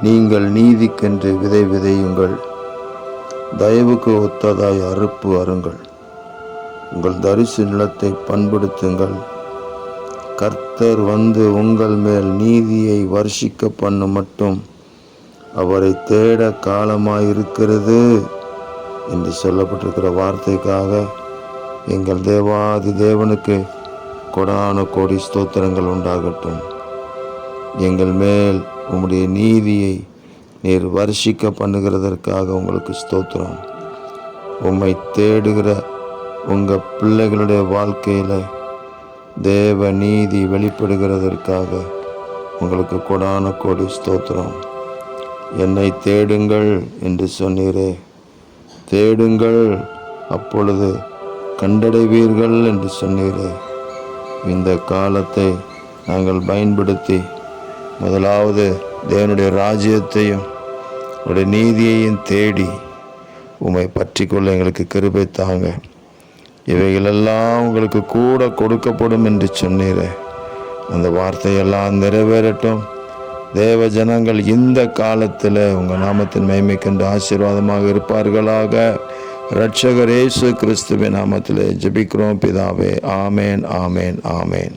நீங்கள் நீதிக்கென்று விதை விதையுங்கள், தயவுக்கு ஒத்ததாய் அறுப்பு அருங்கள். உங்கள் தரிசு நிலத்தை பண்படுத்துங்கள். கர்த்தர் வந்து உங்கள் மேல் நீதியை வர்ஷிக்க பண்ணும் மட்டும் அவரை தேட காலமாயிருக்கிறது என்று சொல்லப்பட்டிருக்கிற வார்த்தைக்காக எங்கள் தேவாதி தேவனுக்கு கொடான கோடி ஸ்தோத்திரங்கள் உண்டாகட்டும். எங்கள் மேல் உம்முடைய நீதியை நீர் வர்ஷிக்க பண்ணுகிறதற்காக உங்களுக்கு ஸ்தோத்திரம். உம்மை தேடுகிற உங்கள் பிள்ளைகளுடைய வாழ்க்கையில் தேவ நீதி வெளிப்படுகிறதற்காக உங்களுக்கு கொடான கோடி ஸ்தோத்திரம். என்னை தேடுங்கள் என்று சொன்னீரே, தேடுங்கள் அப்பொழுது கண்டடைவீர்கள் என்று சொன்னீரே. இந்த காலத்தை நாங்கள் பயன்படுத்தி முதலாவது தேவனுடைய ராஜ்யத்தையும் உடைய நீதியையும் தேடி உம்மை பற்றி கொள்ள எங்களுக்கு கிருபை தாங்க. இவைகளெல்லாம் உங்களுக்கு கூட கொடுக்கப்படும் என்று சொன்னீரே, அந்த வார்த்தையெல்லாம் நிறைவேறட்டும். தேவ ஜனங்கள் இந்த காலத்தில் உங்கள் நாமத்தின் மகிமைக்கென்று ஆசீர்வாதமாக இருப்பார்களாக. இரட்சகர் இயேசு கிறிஸ்துவின் நாமத்தில் ஜெபிக்கிறோம் பிதாவே. ஆமேன், ஆமேன், ஆமேன்.